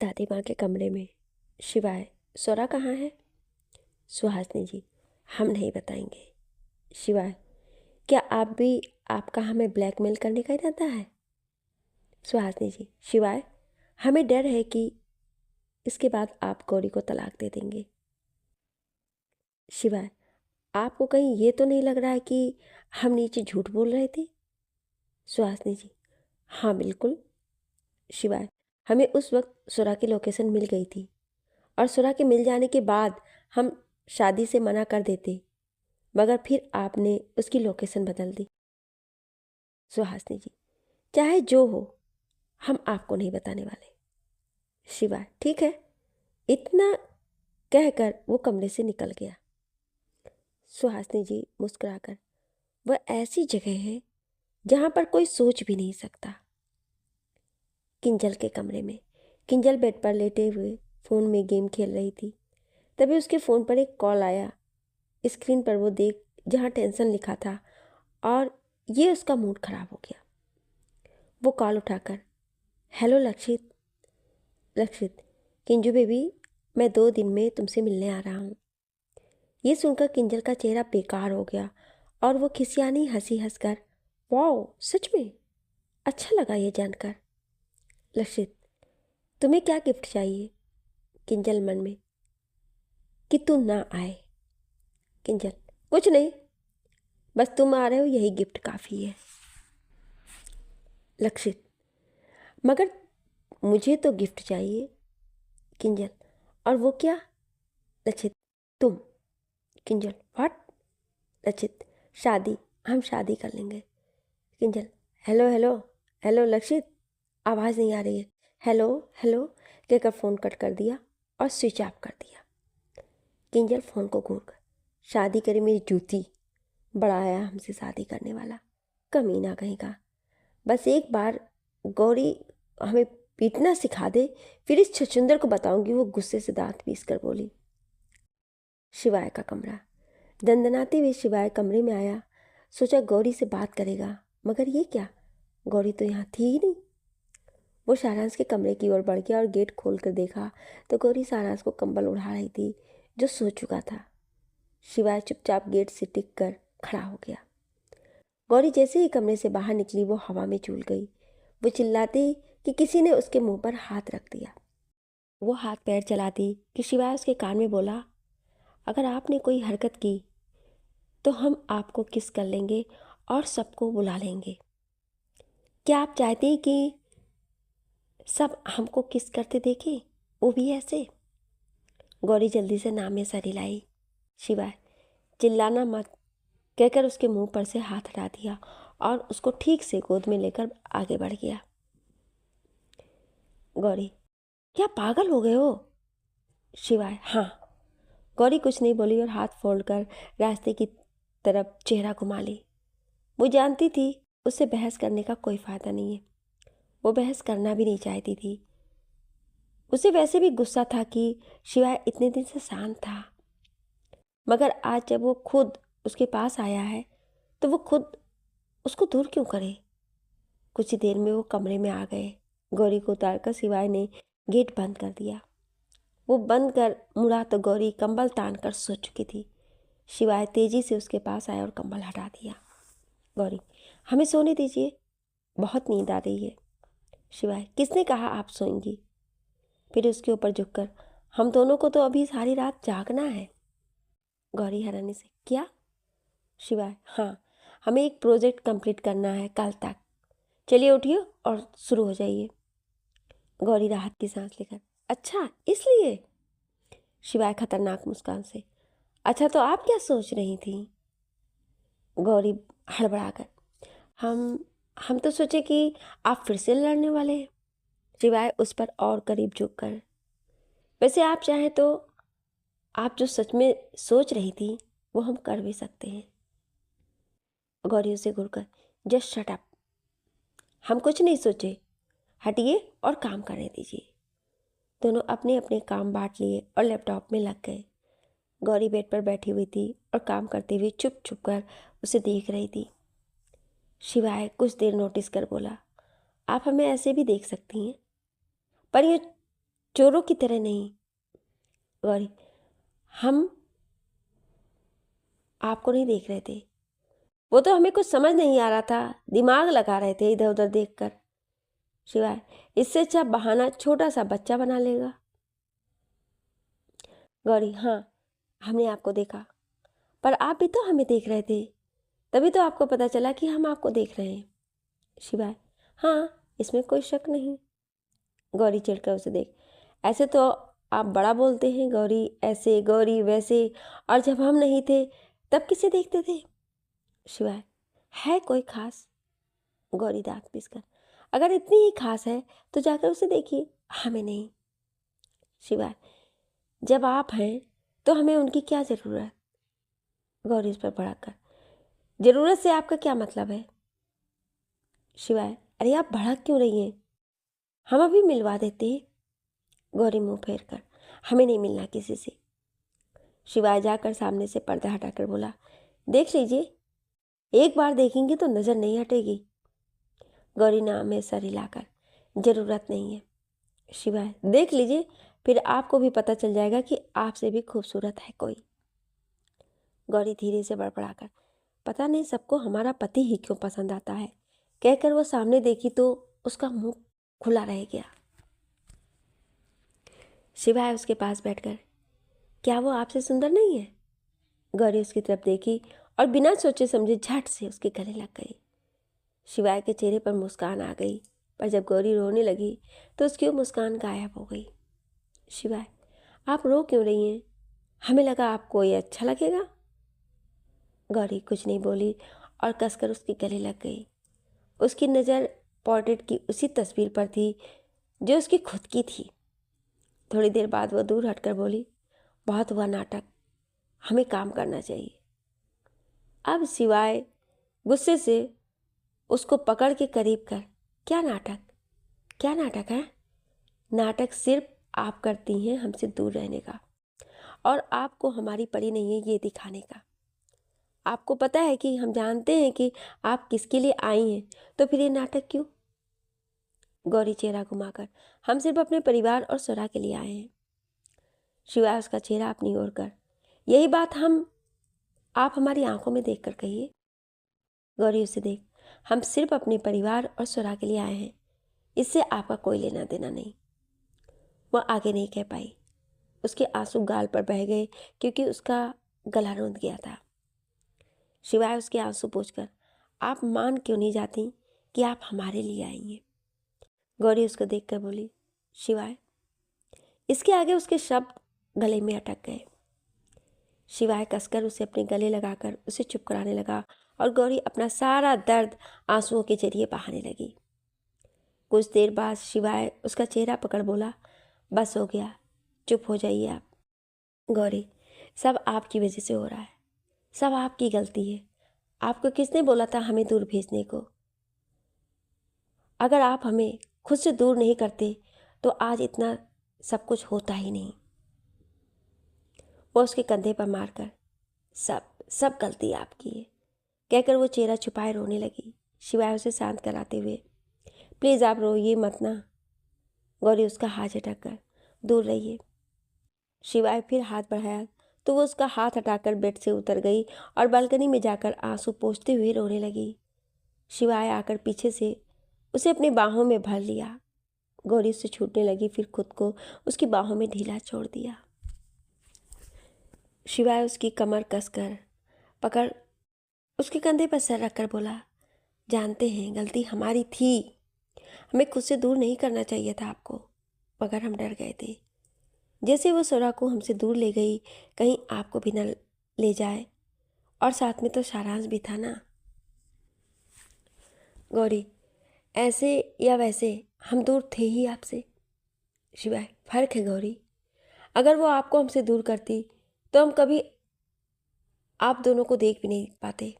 दादी माँ के कमरे में। शिवाय, सोरा कहाँ है? सुहासिनी जी, हम नहीं बताएंगे। शिवाय, क्या आपका हमें ब्लैकमेल करने का इरादा है? सुहासिनी जी, शिवाय, हमें डर है कि इसके बाद आप गौरी को तलाक दे देंगे। शिवाय, आपको कहीं ये तो नहीं लग रहा है कि हम नीचे झूठ बोल रहे थे? सुहासिनी जी, हाँ बिल्कुल। शिवाय, हमें उस वक्त सुरा की लोकेशन मिल गई थी और सुरा के मिल जाने के बाद हम शादी से मना कर देते, मगर फिर आपने उसकी लोकेशन बदल दी। सुहासिनी जी, चाहे जो हो, हम आपको नहीं बताने वाले। शिवाय, ठीक है। इतना कहकर वो कमरे से निकल गया। सुहासिनी जी मुस्कुराकर, वह ऐसी जगह है जहां पर कोई सोच भी नहीं सकता। किंजल के कमरे में किंजल बेड पर लेटे हुए फ़ोन में गेम खेल रही थी। तभी उसके फ़ोन पर एक कॉल आया। स्क्रीन पर वो देख जहाँ टेंशन लिखा था और ये उसका मूड खराब हो गया। वो कॉल उठाकर, हेलो लक्षित। लक्षित, किंजू बेबी, मैं 2 दिन में तुमसे मिलने आ रहा हूँ। ये सुनकर किंजल का चेहरा बेकार हो गया और वो खिसियानी हंसी हंसकर, वाओ सच में, अच्छा लगा ये जानकर। लक्षित, तुम्हें क्या गिफ्ट चाहिए? किंजल मन में, कि तू ना आए। किंजल, कुछ नहीं, बस तुम आ रहे हो यही गिफ्ट काफ़ी है। लक्षित, मगर मुझे तो गिफ्ट चाहिए। किंजल, और वो क्या? लक्षित, तुम। किंजल, व्हाट? लक्षित, शादी, हम शादी कर लेंगे। किंजल, हेलो हेलो हेलो लक्षित, आवाज़ नहीं आ रही है। हेलो हेलो कहकर फ़ोन कट कर दिया और स्विच ऑफ कर दिया। किंजल फ़ोन को घूर कर, शादी करे मेरी जूती, बड़ा आया हमसे शादी करने वाला, कमीना कहीं का। बस एक बार गौरी हमें पीटना सिखा दे, फिर इस छछूंदर को बताऊंगी। वो गुस्से से दांत पीस कर बोली। शिवाय का कमरा। दंदनाते हुए शिवाय कमरे में आया। सोचा गौरी से बात करेगा, मगर ये क्या, गौरी तो यहाँ थी ही नहीं। वो सारांश के कमरे की ओर बढ़ गया और गेट खोल कर देखा तो गौरी सारांश को कंबल उड़ा रही थी, जो सो चुका था। शिवाय चुपचाप गेट से टिक कर खड़ा हो गया। गौरी जैसे ही कमरे से बाहर निकली वो हवा में झूल गई। वो चिल्लाती कि किसी ने उसके मुंह पर हाथ रख दिया। वो हाथ पैर चलाती कि शिवाय उसके कान में बोला, अगर आपने कोई हरकत की तो हम आपको किस कर लेंगे और सबको बुला लेंगे। क्या आप चाहते हैं कि सब हमको किस करते देखें, वो भी ऐसे? गौरी जल्दी से नाम में सर हिलाई। शिवाय, चिल्लाना मत कहकर उसके मुंह पर से हाथ हटा दिया और उसको ठीक से गोद में लेकर आगे बढ़ गया। गौरी, क्या पागल हो गए हो? शिवाय, हाँ। गौरी कुछ नहीं बोली और हाथ फोल्डकर रास्ते की तरफ चेहरा घुमा ली। वो जानती थी उससे बहस करने का कोई फायदा नहीं है। वो बहस करना भी नहीं चाहती थी। उसे वैसे भी गुस्सा था कि शिवाय इतने दिन से शांत था, मगर आज जब वो खुद उसके पास आया है तो वो खुद उसको दूर क्यों करे। कुछ ही देर में वो कमरे में आ गए। गौरी को उतारकर शिवाय ने गेट बंद कर दिया। वो बंद कर मुड़ा तो गौरी कंबल तान कर सो चुकी थी। शिवाय तेजी से उसके पास आया और कंबल हटा दिया। गौरी, हमें सोने दीजिए, बहुत नींद आ रही है। शिवाय, किसने कहा आप सोएंगी? फिर उसके ऊपर झुककर, हम दोनों को तो अभी सारी रात जागना है। गौरी हैरानी से, क्या? शिवाय, हाँ, हमें एक प्रोजेक्ट कंप्लीट करना है कल तक। चलिए उठिए और शुरू हो जाइए। गौरी राहत की सांस लेकर, अच्छा इसलिए? शिवाय खतरनाक मुस्कान से, अच्छा तो आप क्या सोच रही थी? गौरी हड़बड़ाकर, हम हम तो सोचे कि आप फिर से लड़ने वाले हैं। शिवाय उस पर और करीब झुककर, वैसे आप चाहें तो आप जो सच में सोच रही थी वो हम कर भी सकते हैं। गौरी उसे घूरकर, जस्ट शट अप, हम कुछ नहीं सोचे, हटिए और काम करने दीजिए। दोनों अपने अपने काम बांट लिए और लैपटॉप में लग गए। गौरी बेड पर बैठी हुई थी और काम करते हुए चुप चुप कर उसे देख रही थी। शिवाय कुछ देर नोटिस कर बोला, आप हमें ऐसे भी देख सकती हैं, पर चोरों की तरह नहीं। गौरी, हम आपको नहीं देख रहे थे, वो तो हमें कुछ समझ नहीं आ रहा था, दिमाग लगा रहे थे इधर उधर देखकर। शिवाय, इससे अच्छा बहाना छोटा सा बच्चा बना लेगा। गौरी, हाँ, हमने आपको देखा, पर आप भी तो हमें देख रहे थे, तभी तो आपको पता चला कि हम आपको देख रहे हैं। शिवाय, हाँ, इसमें कोई शक नहीं। गौरी चिढ़कर उसे देख, ऐसे तो आप बड़ा बोलते हैं, गौरी ऐसे, गौरी वैसे, और जब हम नहीं थे तब किसे देखते थे? शिवाय, है कोई खास? गौरी दांत पीसकर, अगर इतनी ही खास है तो जाकर उसे देखिए, हमें नहीं। शिवाय, जब आप हैं तो हमें उनकी क्या जरूरत? गौरी इस पर भड़क कर, जरूरत से आपका क्या मतलब है? शिवाय, अरे आप भड़क क्यों रही हैं? हम अभी मिलवा देते हैं। गौरी मुंह फेर कर, हमें नहीं मिलना किसी से। शिवाय जाकर सामने से पर्दा हटाकर बोला, देख लीजिए, एक बार देखेंगे तो नजर नहीं हटेगी। गौरी नाम में सर हिलाकर, जरूरत नहीं है। शिवाय, देख लीजिए, फिर आपको भी पता चल जाएगा कि आपसे भी खूबसूरत है कोई। गौरी धीरे से बड़बड़ाकर, पता नहीं सबको हमारा पति ही क्यों पसंद आता है, कहकर वो सामने देखी तो उसका मुंह खुला रह गया। शिवाय उसके पास बैठकर, क्या वो आपसे सुंदर नहीं है? गौरी उसकी तरफ देखी और बिना सोचे समझे झट से उसके गले लग गई। शिवाय के चेहरे पर मुस्कान आ गई, पर जब गौरी रोने लगी तो उसकी वो मुस्कान गायब हो गई। शिवाय, आप रो क्यों रही हैं? हमें लगा आपको ये अच्छा लगेगा। गौरी कुछ नहीं बोली और कसकर उसके गले लग गई। उसकी नज़र पोर्ट्रेट की उसी तस्वीर पर थी जो उसकी खुद की थी। थोड़ी देर बाद वो दूर हटकर बोली, बहुत हुआ नाटक, हमें काम करना चाहिए। अब शिवाय गुस्से से उसको पकड़ के करीब कर, क्या नाटक? क्या नाटक है? नाटक सिर्फ आप करती हैं हमसे दूर रहने का, और आपको हमारी पड़ी नहीं है ये दिखाने का। आपको पता है कि हम जानते हैं कि आप किसके लिए आई हैं, तो फिर ये नाटक क्यों? गौरी चेहरा घुमाकर, हम सिर्फ अपने परिवार और सुरा के लिए आए हैं। शिवाय उसका चेहरा अपनी ओर कर, यही बात आप हमारी आंखों में देख कर कहिए। गौरी उसे देख, हम सिर्फ अपने परिवार और सुरा के लिए आए हैं, इससे आपका कोई लेना देना नहीं। वह आगे नहीं कह पाई, उसके आंसू गाल पर बह गए क्योंकि उसका गला रूंध गया था। शिवाय उसके आंसू पोंछकर, आप मान क्यों नहीं जाती कि आप हमारे लिए आई हैं? गौरी उसको देखकर बोली, शिवाय। इसके आगे उसके शब्द गले में अटक गए। शिवाय कसकर उसे अपने गले लगाकर उसे चुप कराने लगा और गौरी अपना सारा दर्द आंसुओं के जरिए बहाने लगी। कुछ देर बाद शिवाय उसका चेहरा पकड़ बोला, बस हो गया, चुप हो जाइए आप। गौरी, सब आपकी वजह से हो रहा है, सब आपकी गलती है। आपको किसने बोला था हमें दूर भेजने को? अगर आप हमें खुद से दूर नहीं करते तो आज इतना सब कुछ होता ही नहीं। वो उसके कंधे पर मारकर, सब सब गलती आपकी है, कहकर वो चेहरा छुपाए रोने लगी। शिवाय उसे शांत कराते हुए, प्लीज़ आप रोइए मत ना। गौरी उसका हाथ झटक कर, दूर रहिए। शिवाय फिर हाथ बढ़ाया तो वो उसका हाथ हटाकर बेड से उतर गई और बालकनी में जाकर आंसू पोंछते हुए रोने लगी। शिवाय आकर पीछे से उसे अपनी बाहों में भर लिया। गौरी उससे छूटने लगी, फिर खुद को उसकी बाहों में ढीला छोड़ दिया। शिवाय उसकी कमर कसकर पकड़ उसके कंधे पर सर रखकर बोला, जानते हैं गलती हमारी थी, हमें खुद से दूर नहीं करना चाहिए था आपको, मगर हम डर गए थे। जैसे वो सुरा को हमसे दूर ले गई, कहीं आपको भी न ले जाए, और साथ में तो सारांश भी था ना। गौरी, ऐसे या वैसे हम दूर थे ही आपसे। शिवाय, फर्क है गौरी, अगर वो आपको हमसे दूर करती तो हम कभी आप दोनों को देख भी नहीं पाते,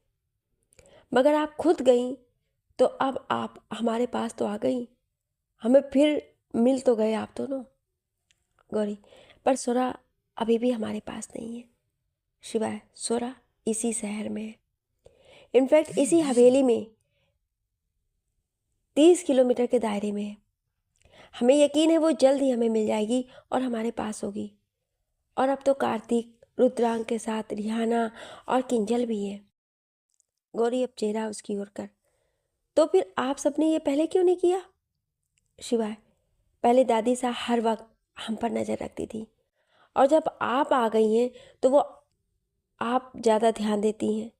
मगर आप खुद गई तो अब आप हमारे पास तो आ गई, हमें फिर मिल तो गए आप दोनों। गौरी, पर सुरा अभी भी हमारे पास नहीं है। शिवाय, सुरा इसी शहर में है, इनफैक्ट इसी हवेली में 30 किलोमीटर के दायरे में है। हमें यकीन है वो जल्द ही हमें मिल जाएगी और हमारे पास होगी। और अब तो कार्तिक, रुद्रांग के साथ रिहाना और किंजल भी है। गौरी अब चेहरा उसकी ओर कर, तो फिर आप सबने ये पहले क्यों नहीं किया? शिवाय, पहले दादी सा हर वक्त हम पर नज़र रखती थी, और जब आप आ गई हैं तो वो आप ज़्यादा ध्यान देती हैं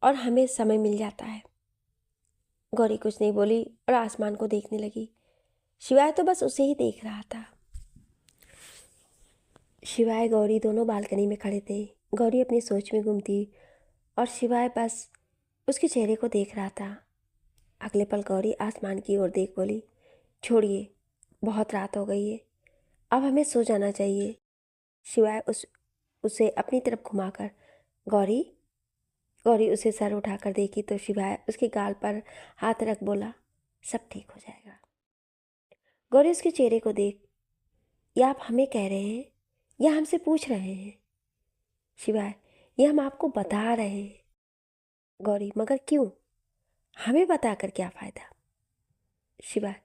और हमें समय मिल जाता है। गौरी कुछ नहीं बोली और आसमान को देखने लगी। शिवाय तो बस उसे ही देख रहा था। शिवाय गौरी दोनों बालकनी में खड़े थे। गौरी अपनी सोच में गुम थी और शिवाय बस उसके चेहरे को देख रहा था। अगले पल गौरी आसमान की ओर देख बोली, छोड़िए, बहुत रात हो गई है, अब हमें सो जाना चाहिए। शिवाय उसे अपनी तरफ घुमाकर, गौरी। गौरी उसे सर उठाकर देखी तो शिवाय उसके गाल पर हाथ रख बोला, सब ठीक हो जाएगा। गौरी उसके चेहरे को देख, या आप हमें कह रहे हैं या हमसे पूछ रहे हैं? शिवाय, ये हम आपको बता रहे हैं। गौरी, मगर क्यों? हमें बताकर क्या फ़ायदा? शिवाय,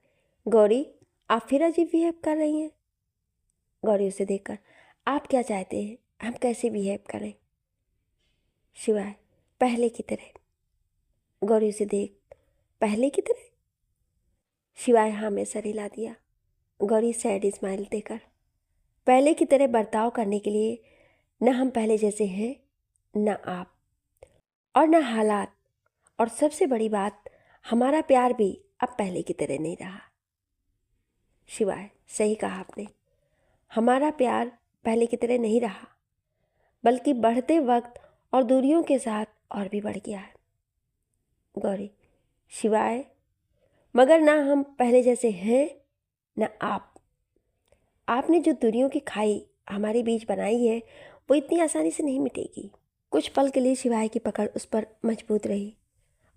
गौरी, आप फिर अजीब बिहेव कर रही हैं। गौरी उसे देखकर, आप क्या चाहते हैं हम कैसे बिहेव करें? शिवाय, पहले की तरह। गौरी उसे देख, पहले की तरह? शिवाय हाँ में सर हिला दिया। गौरी सैड स्माइल देकर, पहले की तरह बर्ताव करने के लिए न हम पहले जैसे हैं, न आप, और न हालात, और सबसे बड़ी बात, हमारा प्यार भी अब पहले की तरह नहीं रहा। शिवाय, सही कहा आपने, हमारा प्यार पहले की तरह नहीं रहा, बल्कि बढ़ते वक्त और दूरियों के साथ और भी बढ़ गया है। गौरी, शिवाय, मगर ना हम पहले जैसे हैं, न आप। आपने जो दूरियों की खाई हमारे बीच बनाई है वो इतनी आसानी से नहीं मिटेगी। कुछ पल के लिए शिवाय की पकड़ उस पर मजबूत रही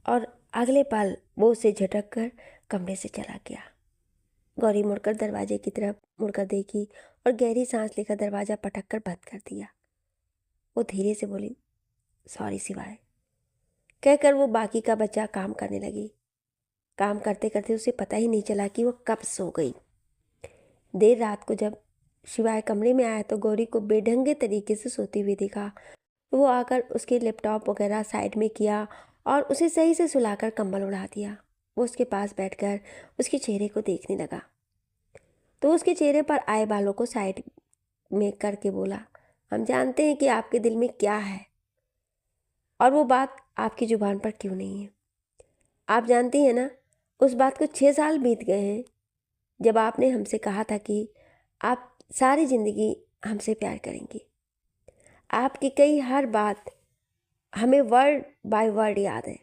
और अगले पल वो उसे झटक कर कमरे से चला गया। गौरी मुड़कर दरवाजे की तरफ मुड़कर देखी और गहरी सांस लेकर दरवाज़ा पटक कर बंद कर दिया। वो धीरे से बोली, सॉरी शिवाय, कहकर वो बाकी का बच्चा काम करने लगी। काम करते करते उसे पता ही नहीं चला कि वो कब सो गई। देर रात को जब शिवाय कमरे में आया तो गौरी को बेढंगे तरीके से सोती हुई दिखा। वो आकर उसके लैपटॉप वगैरह साइड में किया और उसे सही से सुलाकर कंबल उड़ा दिया। वो उसके पास बैठकर उसके चेहरे को देखने लगा तो उसके चेहरे पर आए बालों को साइड में करके बोला, हम जानते हैं कि आपके दिल में क्या है और वो बात आपकी जुबान पर क्यों नहीं है। आप जानती हैं ना, उस बात को 6 साल बीत गए हैं जब आपने हमसे कहा था कि आप सारी ज़िंदगी हमसे प्यार करेंगी। आपकी कई हर बात हमें वर्ड बाय वर्ड याद है।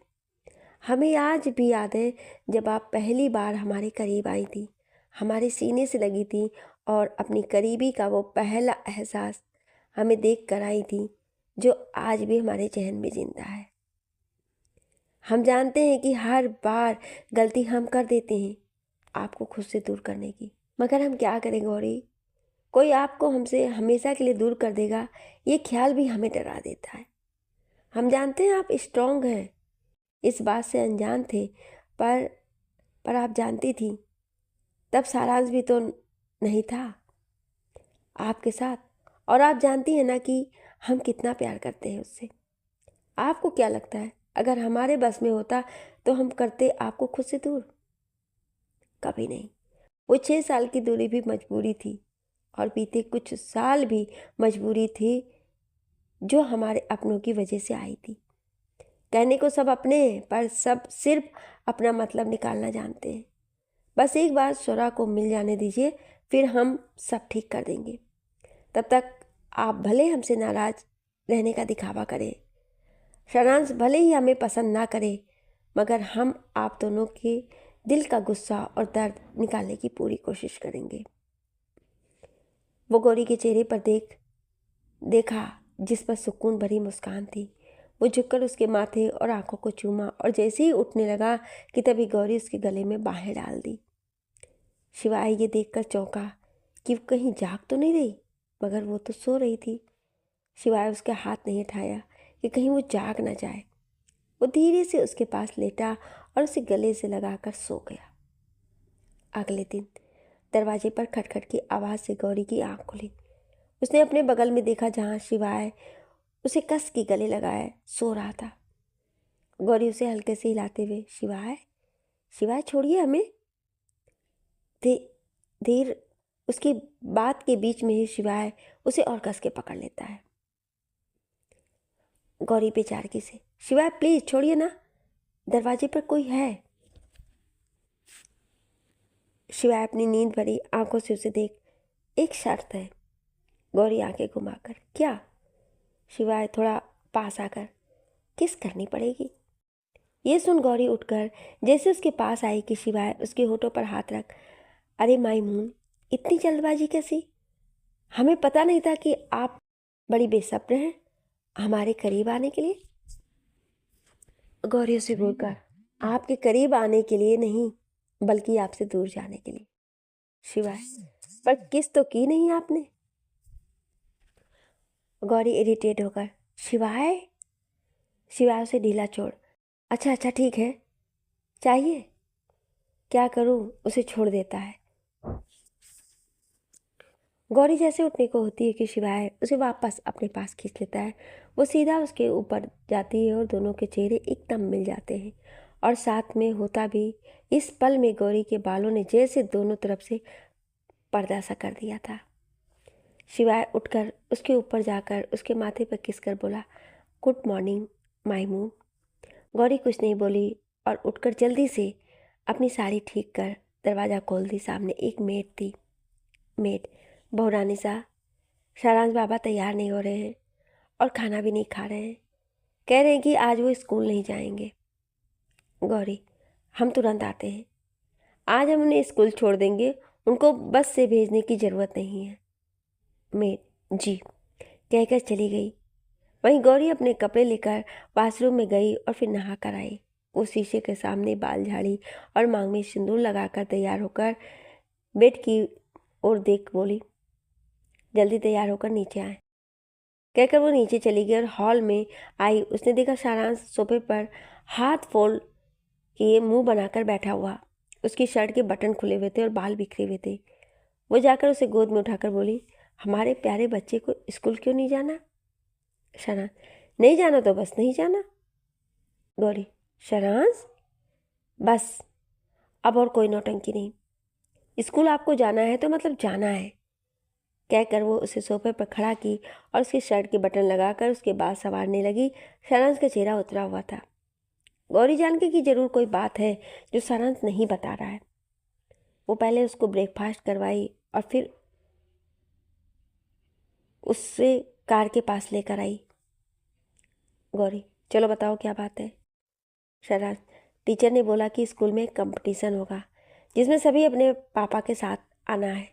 हमें आज भी याद है जब आप पहली बार हमारे करीब आई थी, हमारे सीने से लगी थी और अपनी करीबी का वो पहला एहसास हमें देख कर आई थी, जो आज भी हमारे जहन में जिंदा है। हम जानते हैं कि हर बार गलती हम कर देते हैं आपको खुद से दूर करने की, मगर हम क्या करें गौरी, कोई आपको हमसे हमेशा के लिए दूर कर देगा ये ख्याल भी हमें डरा देता है। हम जानते हैं आप स्ट्रांग हैं, इस बात से अनजान थे, पर आप जानती थी तब सारांश भी तो नहीं था आपके साथ, और आप जानती हैं ना कि हम कितना प्यार करते हैं उससे। आपको क्या लगता है अगर हमारे बस में होता तो हम करते आपको खुद से दूर? कभी नहीं। वो 6 साल की दूरी भी मजबूरी थी और बीते कुछ साल भी मजबूरी थी जो हमारे अपनों की वजह से आई थी। कहने को सब अपने हैं पर सब सिर्फ अपना मतलब निकालना जानते हैं। बस एक बार स्वरा को मिल जाने दीजिए, फिर हम सब ठीक कर देंगे। तब तक आप भले हमसे नाराज रहने का दिखावा करें, सारांश भले ही हमें पसंद ना करे, मगर हम आप दोनों के दिल का गुस्सा और दर्द निकालने की पूरी कोशिश करेंगे। वो गौरी के चेहरे पर देखा जिस पर सुकून भरी मुस्कान थी। वो झुककर उसके माथे और आंखों को चूमा और जैसे ही उठने लगा कि तभी गौरी उसके गले में बाहें डाल दी। शिवाय ये देखकर चौंका कि वो कहीं जाग तो नहीं रही, मगर वो तो सो रही थी। शिवाय उसका हाथ नहीं उठाया कि कहीं वो जाग ना जाए। वो धीरे से उसके पास लेटा और उसे गले से लगाकर सो गया। अगले दिन दरवाजे पर खटखट की आवाज़ से गौरी की आंख खुली। उसने अपने बगल में देखा जहाँ शिवाय उसे कस के गले लगाए सो रहा था। गौरी उसे हल्के से हिलाते हुए, शिवाय शिवाय छोड़िए हमें। देर उसकी बात के बीच में ही शिवाय उसे और कस के पकड़ लेता है। गौरी बेचारगी से, शिवाय प्लीज छोड़िए ना, दरवाजे पर कोई है। शिवाय अपनी नींद भरी आंखों से उसे देख, एक शर्त है। गौरी आंखें घुमाकर, क्या? शिवाय थोड़ा पास आकर, किस करनी पड़ेगी। ये सुन गौरी उठकर जैसे उसके पास आई कि शिवाय उसके होठों पर हाथ रख, अरे मायमून, इतनी जल्दबाजी कैसी? हमें पता नहीं था कि आप बड़ी बेसब्र हैं हमारे करीब आने के लिए। गौरी उसे बोलकर, आपके करीब आने के लिए नहीं, बल्कि आपसे दूर जाने के लिए। शिवाय, पर किस तो की नहीं आपने। गौरी इरिटेट होकर, शिवाय। शिवाय उसे ढीला छोड़, अच्छा अच्छा ठीक है, चाहिए क्या करूं? उसे छोड़ देता है। गौरी जैसे उठने को होती है कि शिवाय उसे वापस अपने पास खींच लेता है। वो सीधा उसके ऊपर जाती है और दोनों के चेहरे एकदम मिल जाते हैं। और साथ में होता भी इस पल में गौरी के बालों ने जैसे दोनों तरफ से पर्दा सा कर दिया था। शिवाय उठकर उसके ऊपर जाकर उसके माथे पर किस कर बोला, गुड मॉर्निंग मायमून। गौरी कुछ नहीं बोली और उठकर जल्दी से अपनी साड़ी ठीक कर दरवाज़ा खोल दी। सामने एक मेड थी। मेड, बहुरानी सा, सारांश बाबा तैयार नहीं हो रहे हैं और खाना भी नहीं खा रहे हैं। कह रहे हैं कि आज वो स्कूल नहीं जाएंगे। गौरी, हम तुरंत आते हैं। आज हम उन्हें स्कूल छोड़ देंगे, उनको बस से भेजने की ज़रूरत नहीं है। मेड, जी, कहकर चली गई। वहीं गौरी अपने कपड़े लेकर बाथरूम में गई और फिर नहा कर आई। वो शीशे के सामने बाल झाड़ी और मांग में सिंदूर लगाकर तैयार होकर बेड की ओर देख बोली, जल्दी तैयार होकर नीचे आए। कहकर वो नीचे चली गई और हॉल में आई। उसने देखा सारांश सोफे पर हाथ फोल्ड किए मुंह बनाकर बैठा हुआ। उसकी शर्ट के बटन खुले हुए थे और बाल बिखरे हुए थे। वो जाकर उसे गोद में उठाकर बोली, हमारे प्यारे बच्चे को स्कूल क्यों नहीं जाना? सारांश, नहीं जाना तो बस नहीं जाना। गौरी, सारांश, बस अब और कोई नौटंकी नहीं। स्कूल आपको जाना है तो मतलब जाना है। कहकर वो उसे सोफे पर खड़ा की और उसकी शर्ट के बटन लगाकर उसके बाल संवारने लगी। सारांश का चेहरा उतरा हुआ था। गौरी जान के कि जरूर कोई बात है जो सारांश नहीं बता रहा है। वो पहले उसको ब्रेकफास्ट करवाई और फिर उससे कार के पास लेकर आई। गौरी, चलो बताओ क्या बात है। सारांश, टीचर ने बोला कि स्कूल में कंपटीशन होगा जिसमें सभी अपने पापा के साथ आना है।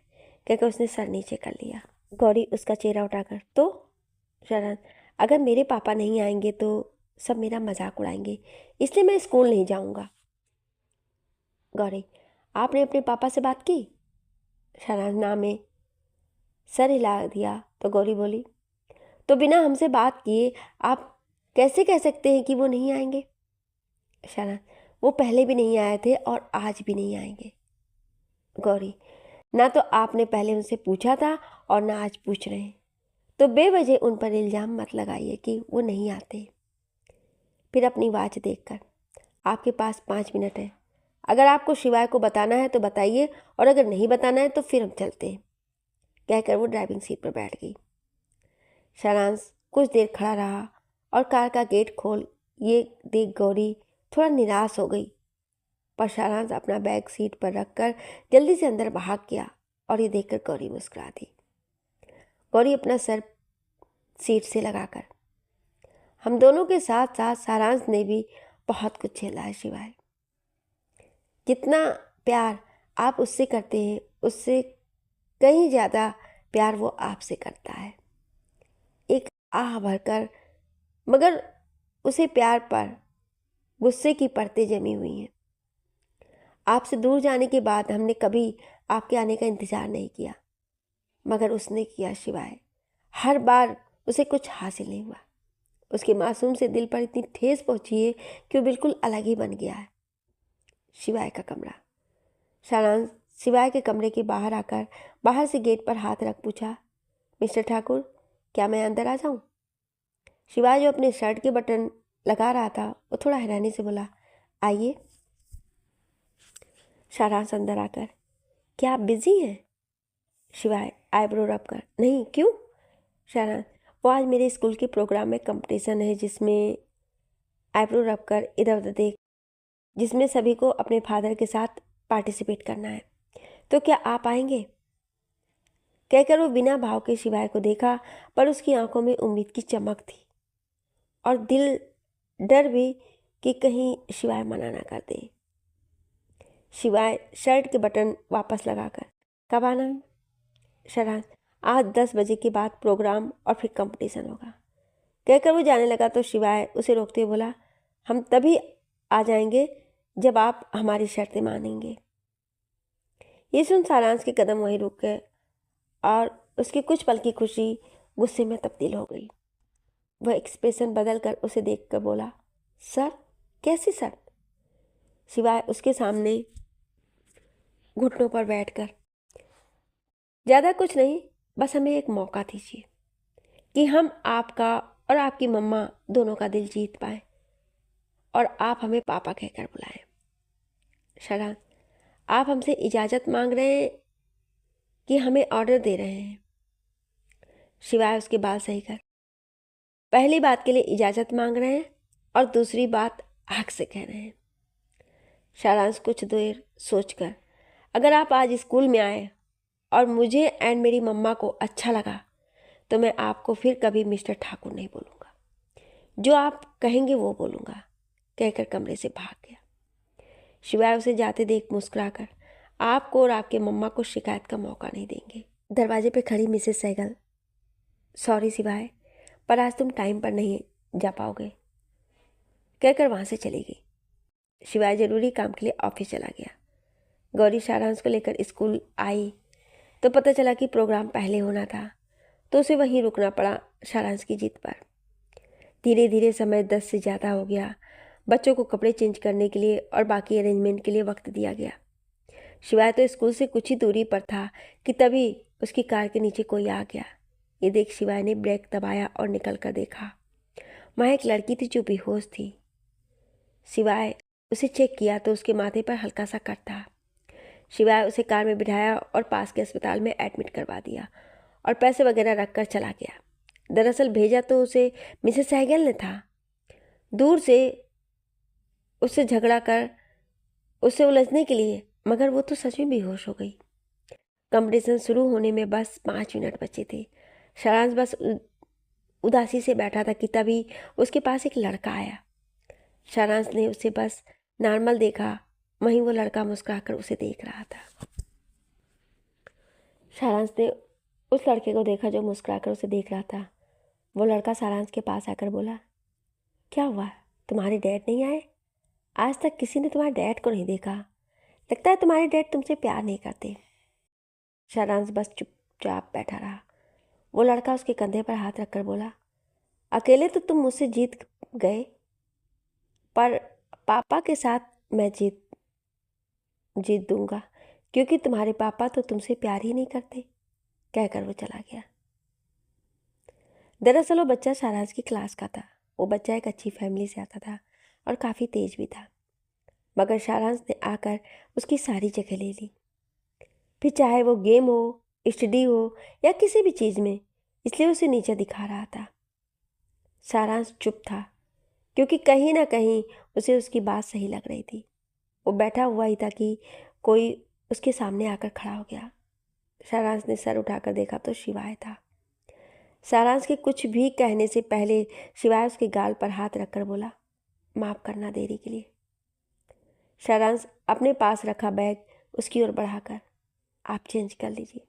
कहकर उसने सर नीचे कर लिया। गौरी उसका चेहरा उठाकर, तो? सारांश, अगर मेरे पापा नहीं आएंगे तो सब मेरा मजाक उड़ाएंगे, इसलिए मैं स्कूल नहीं जाऊंगा। गौरी, आपने अपने पापा से बात की? सारांश, ना में सर हिला दिया तो गौरी बोली, तो बिना हमसे बात किए आप कैसे कह सकते हैं कि वो नहीं आएंगे? सारांश, वो पहले भी नहीं आए थे और आज भी नहीं आएंगे। गौरी, ना तो आपने पहले उनसे पूछा था और ना आज पूछ रहे हैं, तो बेवजह उन पर इल्ज़ाम मत लगाइए कि वो नहीं आते। फिर अपनी वॉच देखकर, आपके पास 5 मिनट है। अगर आपको शिवाय को बताना है तो बताइए, और अगर नहीं बताना है तो फिर हम चलते हैं। कहकर वो ड्राइविंग सीट पर बैठ गई। सारांश कुछ देर खड़ा रहा और कार का गेट खोल ये देख गौरी थोड़ा निराश हो गई। पर सारांश अपना बैग सीट पर रखकर जल्दी से अंदर भाग गया और ये देखकर गौरी मुस्कुरा दी। गौरी अपना सर सीट से लगाकर, हम दोनों के साथ साथ सारांश ने भी बहुत कुछ झेला है शिवाय। जितना प्यार आप उससे करते हैं उससे कहीं ज़्यादा प्यार वो आपसे करता है। एक आह भरकर, मगर उसे प्यार पर गुस्से की परतें जमी हुई हैं। आपसे दूर जाने के बाद हमने कभी आपके आने का इंतज़ार नहीं किया, मगर उसने किया शिवाय। हर बार उसे कुछ हासिल नहीं हुआ। उसके मासूम से दिल पर इतनी ठेस पहुंची है कि वो बिल्कुल अलग ही बन गया है। शिवाय का कमरा। सारांश शिवाय के कमरे के बाहर आकर बाहर से गेट पर हाथ रख पूछा, मिस्टर ठाकुर, क्या मैं अंदर आ जाऊं? शिवाय जो अपने शर्ट के बटन लगा रहा था वो थोड़ा हैरानी से बोला, आइए। सारांश अंदर आकर, क्या आप बिजी हैं? शिवाय आईब्रो रब कर, नहीं, क्यों? सारांश, वो आज मेरे स्कूल के प्रोग्राम में कंपटीशन है जिसमें आईब्रो रब कर इधर उधर देख, जिसमें सभी को अपने फादर के साथ पार्टिसिपेट करना है, तो क्या आप आएंगे? कहकर वो बिना भाव के शिवाय को देखा, पर उसकी आंखों में उम्मीद की चमक थी और दिल डर भी कि कहीं शिवाय मना ना कर दे। शिवाय शर्ट के बटन वापस लगाकर, कब आना है? सारांश, आज 10 बजे के बाद प्रोग्राम और फिर कंपटीशन होगा। कहकर वो जाने लगा तो शिवाय उसे रोकते हुए बोला, हम तभी आ जाएंगे जब आप हमारी शर्तें मानेंगे। ये सुन सारांश के कदम वहीं रुक गए और उसकी कुछ पल की खुशी गुस्से में तब्दील हो गई। वह एक्सप्रेशन बदल कर उसे देखकर बोला, सर, कैसी शर्त? शिवाय उसके सामने घुटनों पर बैठकर, ज़्यादा कुछ नहीं, बस हमें एक मौका दीजिए कि हम आपका और आपकी मम्मा दोनों का दिल जीत पाए और आप हमें पापा कहकर बुलाएं। सारांश, आप हमसे इजाज़त मांग रहे हैं कि हमें ऑर्डर दे रहे हैं? शिवाय उसके बाल सही कर, पहली बात के लिए इजाज़त मांग रहे हैं और दूसरी बात हक से कह रहे हैं। सारांश कुछ देर सोचकर, अगर आप आज स्कूल में आए और मुझे एंड मेरी मम्मा को अच्छा लगा तो मैं आपको फिर कभी मिस्टर ठाकुर नहीं बोलूँगा, जो आप कहेंगे वो बोलूँगा, कहकर कमरे से भाग गया। शिवाय उसे जाते देख मुस्कुराकर, आपको और आपके मम्मा को शिकायत का मौका नहीं देंगे। दरवाजे पर खड़ी मिसेस सहगल, सॉरी शिवाय, पर आज तुम टाइम पर नहीं जा पाओगे, कहकर वहाँ से चली गई। शिवाय जरूरी काम के लिए ऑफिस चला गया। गौरी सारांश को लेकर स्कूल आई तो पता चला कि प्रोग्राम पहले होना था, तो उसे वहीं रुकना पड़ा सारांश की जिद पर। धीरे धीरे समय 10 से ज़्यादा हो गया। बच्चों को कपड़े चेंज करने के लिए और बाकी अरेंजमेंट के लिए वक्त दिया गया। शिवाय तो स्कूल से कुछ ही दूरी पर था कि तभी उसकी कार के नीचे कोई आ गया। ये देख शिवाय ने ब्रेक दबाया और निकल कर देखा। वहाँ एक लड़की थी जो बेहोश थी। शिवाय उसे चेक किया तो उसके माथे पर हल्का सा कट था। शिवाय उसे कार में बिठाया और पास के अस्पताल में एडमिट करवा दिया और पैसे वगैरह रखकर चला गया। दरअसल भेजा तो उसे मिसेस सहगल ने था, दूर से उससे झगड़ा कर उससे उलझने के लिए, मगर वो तो सच में बेहोश हो गई। कंपटीशन शुरू होने में बस 5 मिनट बचे थे। सारांश बस उदासी से बैठा था कि तभी उसके पास एक लड़का आया। सारांश ने उसे बस नॉर्मल देखा, वहीं वो लड़का मुस्कुराकर उसे देख रहा था। सारांश ने उस लड़के को देखा जो मुस्कुराकर उसे देख रहा था। वो लड़का सारांश के पास आकर बोला, क्या हुआ, तुम्हारे डैड नहीं आए? आज तक किसी ने तुम्हारे डैड को नहीं देखा, लगता है तुम्हारे डैड तुमसे प्यार नहीं करते। सारांश बस चुपचाप बैठा रहा। वो लड़का उसके कंधे पर हाथ रखकर बोला, अकेले तो तुम मुझसे जीत गए, पर पापा के साथ मैं जीत दूंगा, क्योंकि तुम्हारे पापा तो तुमसे प्यार ही नहीं करते, कहकर वो चला गया। दरअसल वो बच्चा सारांश की क्लास का था। वो बच्चा एक अच्छी फैमिली से आता था और काफ़ी तेज भी था, मगर सारांश ने आकर उसकी सारी जगह ले ली, फिर चाहे वो गेम हो, स्टडी हो या किसी भी चीज़ में, इसलिए उसे नीचे दिखा रहा था। सारांश चुप था क्योंकि कहीं ना कहीं उसे उसकी बात सही लग रही थी। वो बैठा हुआ ही था कि कोई उसके सामने आकर खड़ा हो गया। सारांश ने सर उठाकर देखा तो शिवाय था। सारांश के कुछ भी कहने से पहले शिवाय उसके गाल पर हाथ रखकर बोला, माफ़ करना देरी के लिए। सारांश अपने पास रखा बैग उसकी ओर बढ़ाकर, आप चेंज कर लीजिए,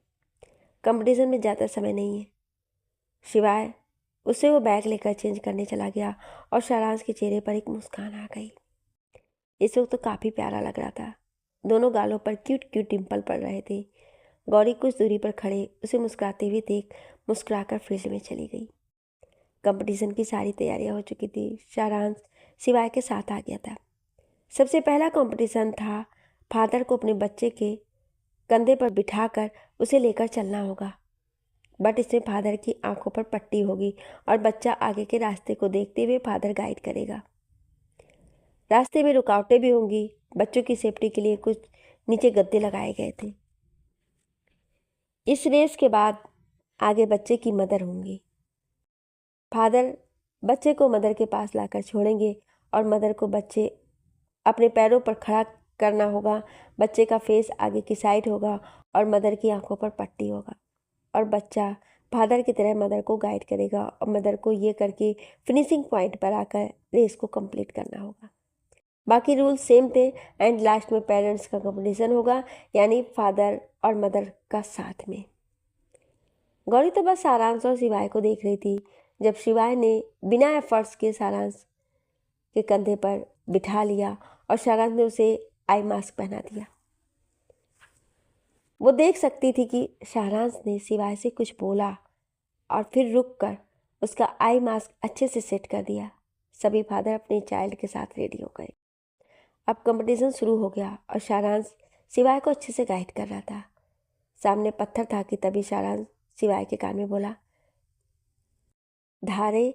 कंपटीशन में ज़्यादा समय नहीं है। शिवाय उससे वो बैग लेकर चेंज करने चला गया और सारांश के चेहरे पर एक मुस्कान आ गई। इस वक्त तो काफ़ी प्यारा लग रहा था। दोनों गालों पर क्यूट क्यूट डिम्पल पड़ रहे थे। गौरी कुछ दूरी पर खड़े उसे मुस्कुराते हुए देख मुस्कुराकर फील्ड में चली गई। कंपटीशन की सारी तैयारियां हो चुकी थी। सारांश शिवाय के साथ आ गया था। सबसे पहला कंपटीशन था फादर को अपने बच्चे के कंधे पर बिठाकर उसे लेकर चलना होगा। बट इसमें फादर की आंखों पर पट्टी होगी और बच्चा आगे के रास्ते को देखते हुए फादर गाइड करेगा। रास्ते में रुकावटें भी होंगी। बच्चों की सेफ्टी के लिए कुछ नीचे गद्दे लगाए गए थे। इस रेस के बाद आगे बच्चे की मदर होंगी। फादर बच्चे को मदर के पास लाकर छोड़ेंगे और मदर को बच्चे अपने पैरों पर खड़ा करना होगा। बच्चे का फेस आगे की साइड होगा और मदर की आंखों पर पट्टी होगा और बच्चा फादर की तरह मदर को गाइड करेगा और मदर को ये करके फिनिशिंग पॉइंट पर आकर रेस को कंप्लीट करना होगा। बाकी रूल्स सेम थे एंड लास्ट में पेरेंट्स का कंपटीशन होगा, यानी फादर और मदर का साथ में। गौरी तो बस सारांश और शिवाय को देख रही थी। जब शिवाय ने बिना एफर्ट्स के सारांश के कंधे पर बिठा लिया और सारांश ने उसे आई मास्क पहना दिया। वो देख सकती थी कि सारांश ने शिवाय से कुछ बोला और फिर रुककर उसका आई मास्क अच्छे से सेट कर दिया। सभी फादर अपने चाइल्ड के साथ रेडी हो गए। अब कंपटीशन शुरू हो गया और सारांश शिवाय को अच्छे से गाइड कर रहा था। सामने पत्थर था कि तभी सारांश शिवाय के कान में बोला, धारे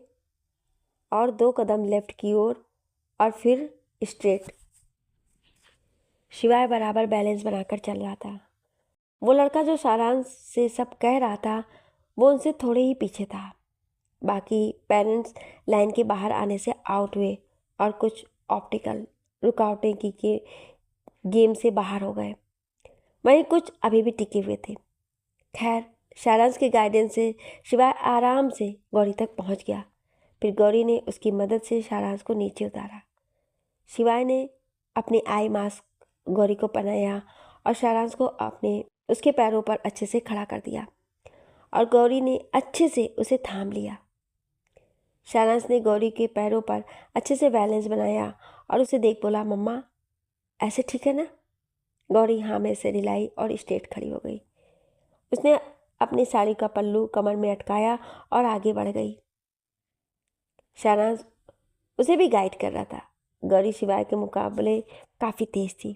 और 2 कदम लेफ्ट की ओर और फिर स्ट्रेट। शिवाय बराबर बैलेंस बनाकर चल रहा था। वो लड़का जो सारांश से सब कह रहा था वो उनसे थोड़े ही पीछे था। बाकी पेरेंट्स लाइन के बाहर आने से आउट हुए और कुछ ऑप्टिकल रुकावटें की के गेम से बाहर हो गए। वहीं कुछ अभी भी टिके हुए थे। खैर, सारांश के गाइडेंस से शिवाय आराम से गौरी तक पहुंच गया। फिर गौरी ने उसकी मदद से सारांश को नीचे उतारा। शिवाय ने अपनी आई मास्क गौरी को पहनाया और सारांश को अपने उसके पैरों पर अच्छे से खड़ा कर दिया और गौरी ने अच्छे से उसे थाम लिया। सारांश ने गौरी के पैरों पर अच्छे से बैलेंस बनाया और उसे देख बोला, मम्मा ऐसे ठीक है ना? गौरी हाँ में से रिलाई और स्ट्रेट खड़ी हो गई। उसने अपनी साड़ी का पल्लू कमर में अटकाया और आगे बढ़ गई। सारांश उसे भी गाइड कर रहा था। गौरी शिवाय के मुकाबले काफ़ी तेज थी।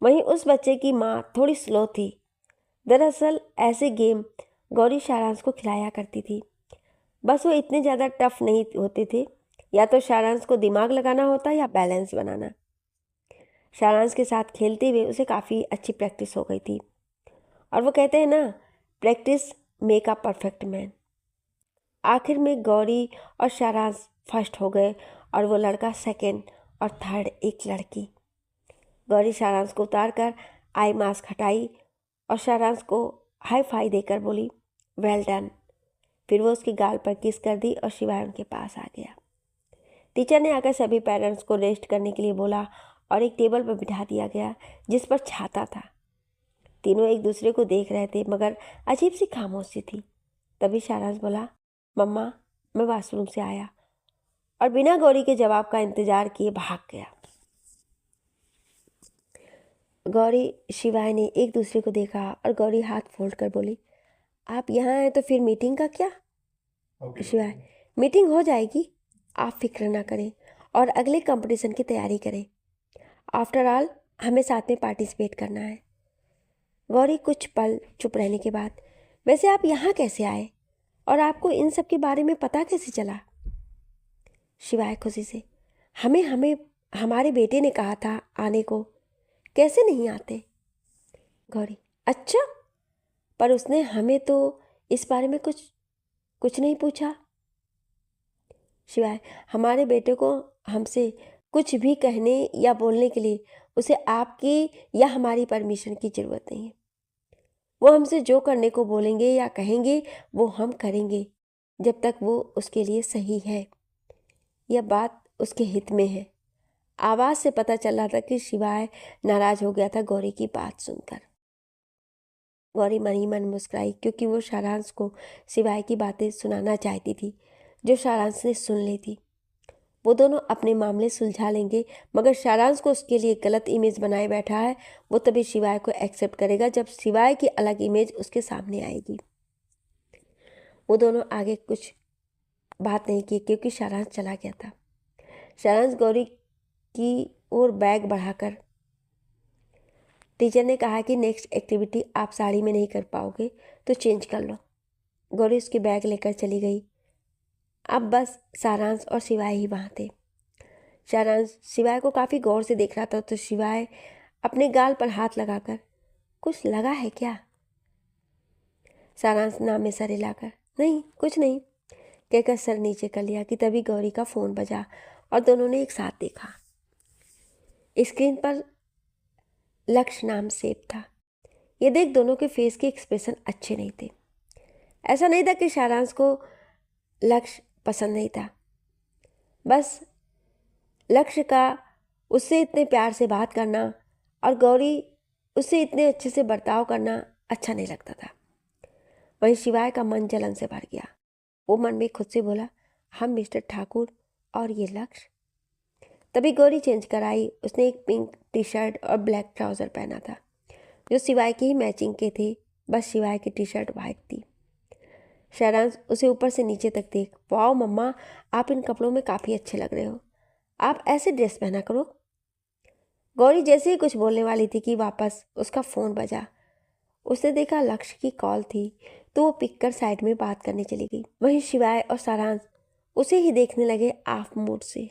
वहीं उस बच्चे की माँ थोड़ी स्लो थी। दरअसल ऐसे गेम गौरी सारांश को खिलाया करती थी, बस वो इतने ज़्यादा टफ नहीं होते थे। या तो सारांश को दिमाग लगाना होता या बैलेंस बनाना। सारांश के साथ खेलते हुए उसे काफ़ी अच्छी प्रैक्टिस हो गई थी और वो कहते हैं ना, practice make a perfect man. आखिर में गौरी और सारांश फर्स्ट हो गए और वो लड़का सेकंड और थर्ड एक लड़की। गौरी सारांश को उतार कर आई मास्क हटाई और सारांश को हाई फाई देकर बोली, वेल डन। फिर वो उसकी गाल पर किस कर दी और शिवाय उनके पास आ गया। टीचर ने आकर सभी पेरेंट्स को रेस्ट करने के लिए बोला और एक टेबल पर बिठा दिया गया जिस पर छाता था। तीनों एक दूसरे को देख रहे थे मगर अजीब सी खामोशी थी। तभी सारांश बोला, मम्मा मैं वॉशरूम से आया, और बिना गौरी के जवाब का इंतजार किए भाग गया। गौरी शिवाय ने एक दूसरे को देखा और गौरी हाथ फोल्ड कर बोली, आप यहाँ आए तो फिर मीटिंग का क्या? शिवाय, मीटिंग हो जाएगी, आप फिक्र ना करें और अगले कंपटीशन की तैयारी करें। आफ्टर ऑल हमें साथ में पार्टिसिपेट करना है। गौरी कुछ पल चुप रहने के बाद, वैसे आप यहाँ कैसे आए और आपको इन सब के बारे में पता कैसे चला? शिवाय खुशी से, हमें हमें हमारे बेटे ने कहा था आने को, कैसे नहीं आते? गौरी, अच्छा, पर उसने हमें तो इस बारे में कुछ नहीं पूछा। शिवाय, हमारे बेटे को हमसे कुछ भी कहने या बोलने के लिए उसे आपकी या हमारी परमिशन की ज़रूरत नहीं है। वो हमसे जो करने को बोलेंगे या कहेंगे वो हम करेंगे जब तक वो उसके लिए सही है। यह बात उसके हित में है। आवाज़ से पता चल रहा था कि शिवाय नाराज़ हो गया था गौरी की बात सुनकर। गौरी मन ही मन मुस्कुराई क्योंकि वो सारांश को शिवाय की बातें सुनाना चाहती थी जो सारांश ने सुन ली थी। वो दोनों अपने मामले सुलझा लेंगे, मगर सारांश को उसके लिए गलत इमेज बनाए बैठा है। वो तभी शिवाय को एक्सेप्ट करेगा जब शिवाय की अलग इमेज उसके सामने आएगी। वो दोनों आगे कुछ बात नहीं की क्योंकि सारांश चला गया था। सारांश गौरी की ओर बैग बढ़ाकर टीचर ने कहा कि नेक्स्ट एक्टिविटी आप साड़ी में नहीं कर पाओगे तो चेंज कर लो। गौरी उसकी बैग लेकर चली गई। अब बस सारांश और शिवाय ही वहाँ थे। सारांश शिवाय को काफ़ी गौर से देख रहा था तो शिवाय अपने गाल पर हाथ लगाकर, कुछ लगा है क्या? सारांश नाम में सर हिलाकर, नहीं कुछ नहीं कहकर सर नीचे कर लिया कि तभी गौरी का फ़ोन बजा और दोनों ने एक साथ देखा। स्क्रीन पर लक्ष्य नाम सेव था। ये देख दोनों के फेस के एक्सप्रेशन अच्छे नहीं थे। ऐसा नहीं था कि सारांश को लक्ष्य पसंद नहीं था, बस लक्ष्य का उससे इतने प्यार से बात करना और गौरी उससे इतने अच्छे से बर्ताव करना अच्छा नहीं लगता था। वहीं शिवाय का मन जलन से भर गया। वो मन में खुद से बोला, हम मिस्टर ठाकुर और ये लक्ष्य। तभी गौरी चेंज कर आई। उसने एक पिंक टी शर्ट और ब्लैक ट्राउज़र पहना था जो शिवाय की ही मैचिंग के थे, बस शिवाय की टी शर्ट वाइट थी। सारांश उसे ऊपर से नीचे तक देख, वाओ मम्मा, आप इन कपड़ों में काफ़ी अच्छे लग रहे हो, आप ऐसे ड्रेस पहना करो। गौरी जैसे ही कुछ बोलने वाली थी कि वापस उसका फ़ोन बजा। उसने देखा लक्ष्य की कॉल थी तो वो पिक कर साइड में बात करने चली गई। वहीं शिवाय और सारांश उसे ही देखने लगे ऑफ मूड से।